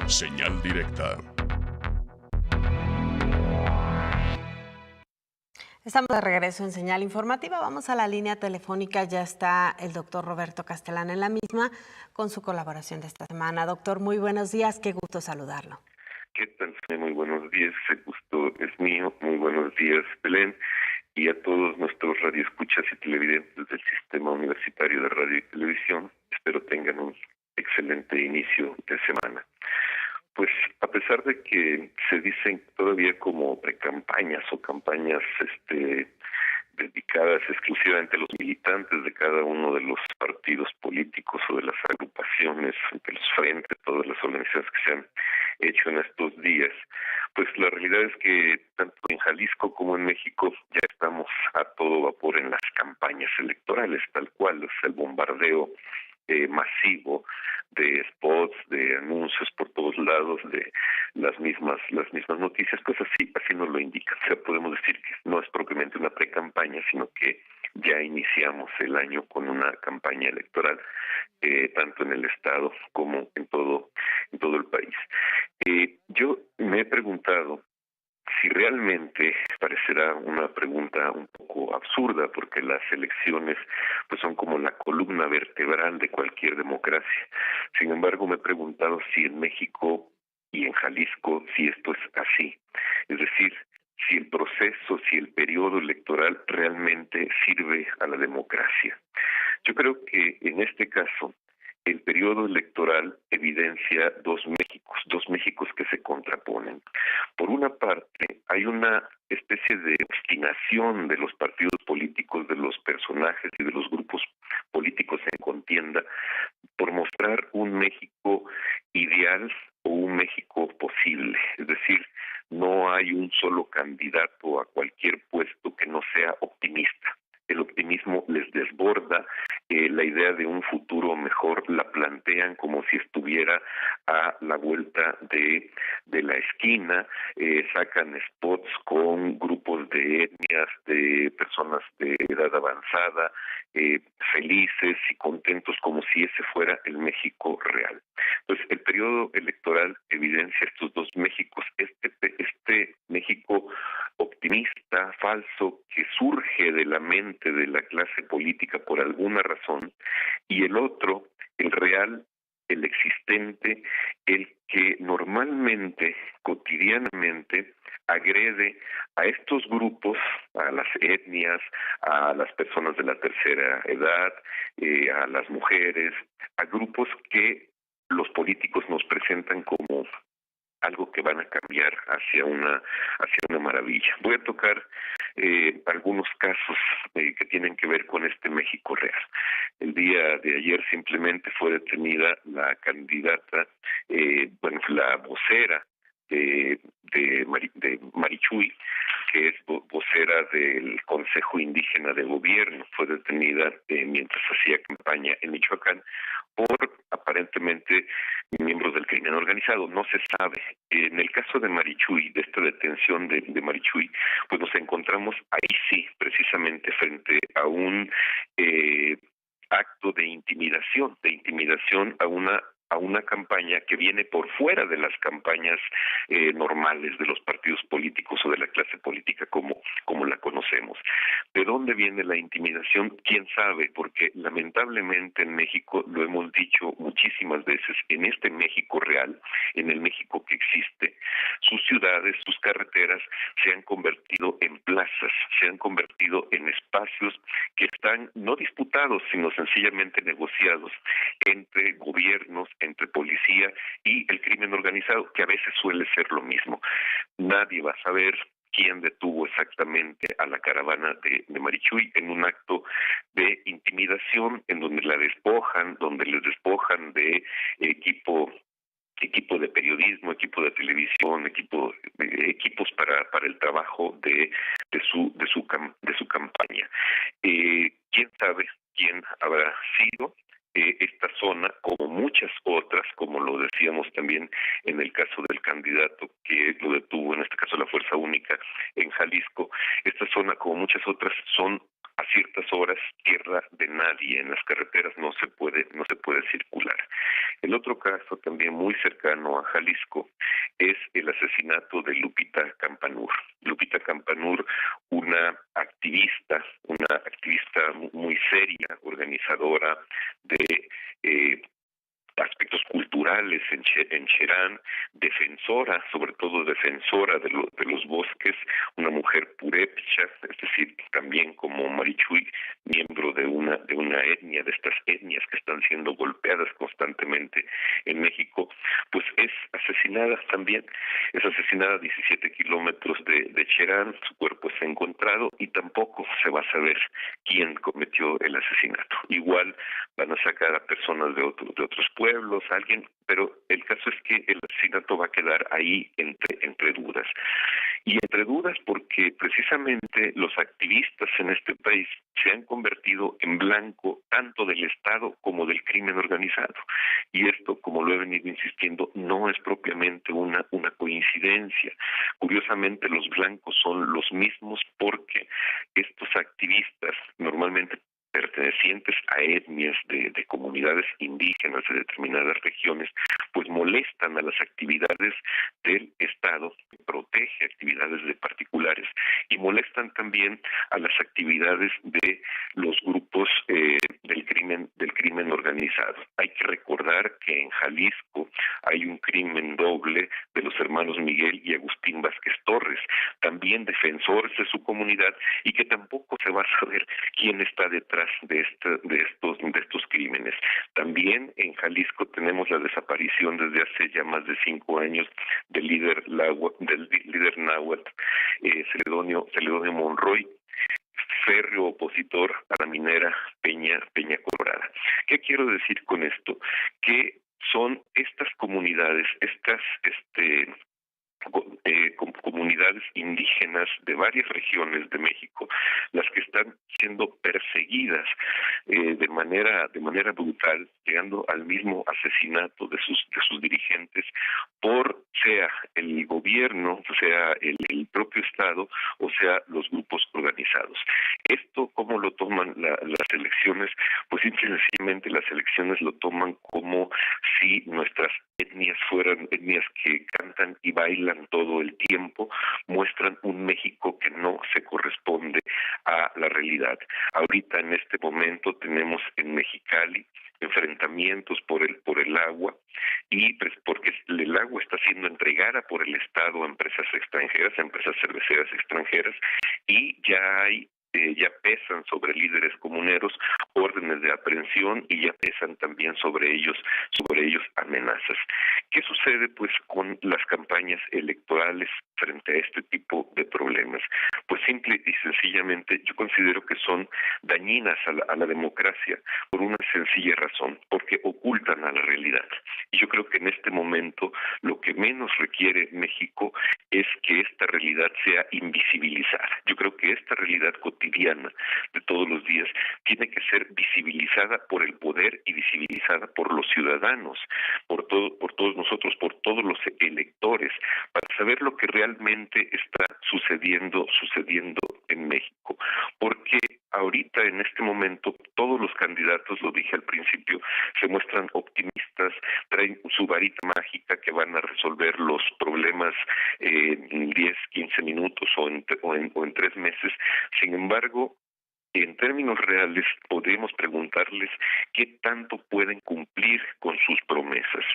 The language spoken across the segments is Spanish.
Señal directa. Estamos de regreso en Señal Informativa. Vamos a la línea telefónica. Ya está el doctor Roberto Castellán en la misma con su colaboración de esta semana. Doctor, muy buenos días. Qué gusto saludarlo. ¿Qué tal? Muy buenos días. El gusto es mío. Muy buenos días, Belén, y a todos nuestros radioescuchas y televidentes del Sistema Universitario de Radio y Televisión. Espero tengan un excelente inicio de semana. Pues a pesar de que se dicen todavía como precampañas o campañas dedicadas exclusivamente a los militantes de cada uno de los partidos políticos o de las agrupaciones, de los frentes, todas las organizaciones que se han hecho en estos días, pues la realidad es que tanto en Jalisco como en México ya estamos a todo vapor en las campañas electorales, tal cual, es el bombardeo masivo de spots, de anuncios por todos lados, de las mismas noticias, pues así nos lo indica. O sea, podemos decir que no es propiamente una pre-campaña, sino que ya iniciamos el año con una campaña electoral, tanto en el estado como en todo el país. Yo me he preguntado si realmente, parecerá una pregunta un poco absurda, porque las elecciones pues son como la columna vertebral de cualquier democracia. Sin embargo, me he preguntado si en México y en Jalisco, si esto es así. Es decir, si el proceso, si el periodo electoral realmente sirve a la democracia. Yo creo que en este caso el periodo electoral evidencia dos Méxicos que se contraponen. Por una parte, hay una especie de obstinación de los partidos políticos, de los personajes y de los grupos políticos en contienda por mostrar un México ideal o un México posible. Es decir, no hay un solo candidato a cualquier puesto que no sea optimista. El optimismo les desborda, la idea de un futuro mejor la plantean como si estuviera a la vuelta de la esquina, sacan spots con grupos de etnias, de personas de edad avanzada, felices y contentos como si ese fuera el México real. Entonces, el periodo electoral evidencia estos dos Méxicos, este México optimista, falso, que surge de la mente de la clase política por alguna razón, y el otro, el real, el existente, el que normalmente, cotidianamente, agrede a estos grupos, a las etnias, a las personas de la tercera edad, a las mujeres, a grupos que los políticos nos presentan como algo que van a cambiar hacia una maravilla. Voy a tocar algunos casos que tienen que ver con este México real. El día de ayer simplemente fue detenida la candidata, la vocera de Marichuy, que es vocera del Consejo Indígena de Gobierno. Fue detenida mientras hacía campaña en Michoacán por aparentemente miembros del crimen organizado. No se sabe. En el caso de Marichuy, de esta detención de Marichuy, pues nos encontramos ahí sí, precisamente frente a un acto de intimidación a una campaña que viene por fuera de las campañas normales de los partidos políticos o de la clase política como la conocemos. ¿De dónde viene la intimidación? ¿Quién sabe? Porque lamentablemente en México, lo hemos dicho muchísimas veces, en este México real, en el México que existe, sus ciudades, sus carreteras se han convertido en plazas, se han convertido en espacios que están no disputados, sino sencillamente negociados entre gobiernos, entre policía y el crimen organizado, que a veces suele ser lo mismo. Nadie va a saber quién detuvo exactamente a la caravana de Marichuy en un acto de intimidación en donde les despojan de equipo de periodismo, equipo de televisión, equipos para el trabajo de su campaña. ¿Quién sabe quién habrá sido? Esta zona, como muchas otras, como lo decíamos también en el caso del candidato que lo detuvo, en este caso la Fuerza Única en Jalisco, esta zona, como muchas otras, son a ciertas horas tierra de nadie. En las carreteras no se puede circular. El otro caso, también muy cercano a Jalisco, es el asesinato de Lupita Campanur. Lupita Campanur, una activista muy seria, organizadora de aspectos culturales en Cherán, defensora, sobre todo defensora de los bosques, una mujer purépecha, es decir, también como Marichuy, miembro de una etnia, de estas etnias que están siendo golpeadas constantemente en México, pues es asesinada a 17 kilómetros de Cherán, su cuerpo es encontrado y tampoco se va a saber quién cometió el asesinato. Igual van a sacar a personas de otros pueblos, alguien, pero el caso es que el asesinato va a quedar ahí entre dudas. Y entre dudas porque precisamente los activistas en este país se han convertido en blanco tanto del Estado como del crimen organizado. Y esto, como lo he venido insistiendo, no es propiamente una coincidencia. Curiosamente, los blancos son los mismos porque estos activistas normalmente pertenecientes a etnias de comunidades indígenas de determinadas regiones, pues molestan a las actividades del Estado, que protege actividades de particulares, y molestan también a las actividades de los grupos del crimen organizado. Hay que recordar que en Jalisco hay un crimen doble de los hermanos Miguel y Agustín Vázquez Torres, también defensores de su comunidad, y que tampoco se va a saber quién está detrás de estos crímenes. También en Jalisco tenemos la desaparición desde hace ya más de 5 años del líder náhuatl, Celedonio Monroy, férreo opositor a la minera Peña Colorada. ¿Qué quiero decir con esto? Que son estas comunidades, comunidades indígenas de varias regiones de México, las que están siendo perseguidas de manera brutal, llegando al mismo asesinato de sus dirigentes por sea el gobierno, sea el propio Estado, o sea los grupos organizados. Esto, ¿cómo lo toman las elecciones? Pues simple y sencillamente las elecciones lo toman como si nuestras etnias fueran etnias que cantan y bailan todo el tiempo, muestran un México que no se corresponde a la realidad. Ahorita en este momento tenemos en Mexicali enfrentamientos por el agua, y pues porque el agua está siendo entregada por el Estado a empresas extranjeras, a empresas cerveceras extranjeras, y ya pesan sobre líderes comuneros órdenes de aprehensión, y ya pesan también sobre ellos amenazas. ¿Qué sucede pues con las campañas electorales frente a este tipo de problemas? Pues simple y sencillamente yo considero que son dañinas a la democracia por una sencilla razón, porque ocultan a la realidad. Y yo creo que en este momento lo que menos requiere México es que esta realidad sea invisibilizada. Yo creo que esta realidad cotidiana de todos los días tiene que ser visibilizada por el poder y visibilizada por los ciudadanos, por todos nosotros, por todos los electores, para saber lo que realmente está sucediendo en México. Porque ahorita, en este momento, todos los candidatos, lo dije al principio, se muestran optimistas, traen su varita mágica que van a resolver los problemas en 10, 15 minutos o en 3 meses. Sin embargo, en términos reales, podemos preguntarles qué tanto pueden cumplir con sus promesas.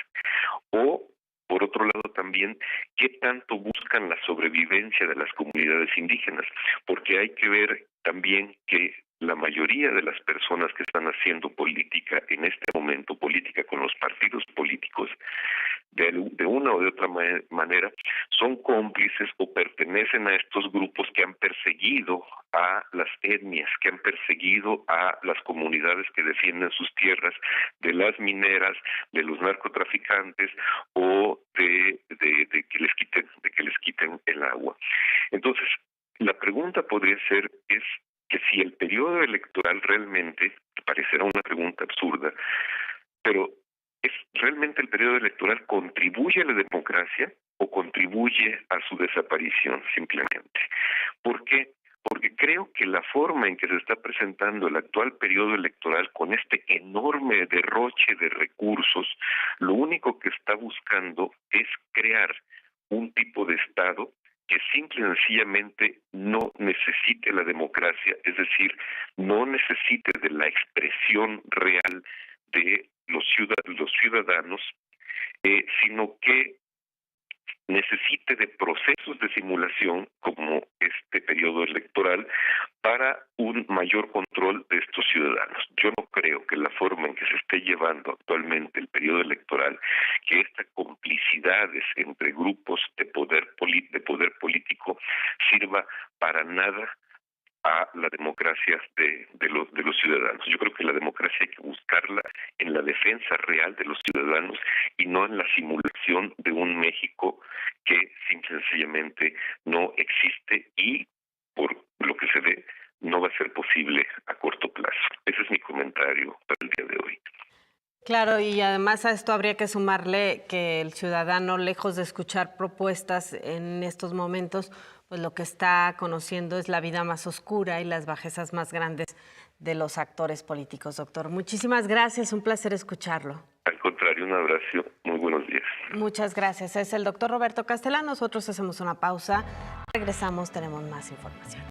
O, por otro lado, también, qué tanto buscan la sobrevivencia de las comunidades indígenas. Porque hay que ver también que la mayoría de las personas que están haciendo política en este momento, política con los partidos políticos, de una o de otra manera, son cómplices o pertenecen a estos grupos que han perseguido a las etnias, que han perseguido a las comunidades que defienden sus tierras de las mineras, de los narcotraficantes o de que les quiten el agua. Entonces, la pregunta podría ser es que si el periodo electoral realmente, parecerá una pregunta absurda, pero ¿es realmente el periodo electoral contribuye a la democracia o contribuye a su desaparición simplemente? ¿Por qué? Porque creo que la forma en que se está presentando el actual periodo electoral con este enorme derroche de recursos, lo único que está buscando es crear un tipo de Estado que simple y sencillamente no necesite la democracia, es decir, no necesite de la expresión real de los ciudadanos, sino que necesite de procesos de simulación como este periodo electoral para un mayor control de estos ciudadanos. Yo no creo que la forma en que se esté llevando actualmente el periodo electoral, que estas complicidades entre grupos de poder político sirva para nada a la democracia de los ciudadanos. Yo creo que la democracia hay que buscarla en la defensa real de los ciudadanos y no en la simulación de un México que simple y sencillamente no existe y por lo que se ve no va a ser posible a corto plazo. Ese es mi comentario para el día de hoy. Claro, y además a esto habría que sumarle que el ciudadano, lejos de escuchar propuestas en estos momentos, pues lo que está conociendo es la vida más oscura y las bajezas más grandes de los actores políticos. Doctor, muchísimas gracias, un placer escucharlo. Al contrario, un abrazo, muy buenos días. Muchas gracias. Es el doctor Roberto Castellán. Nosotros hacemos una pausa. Regresamos, tenemos más información.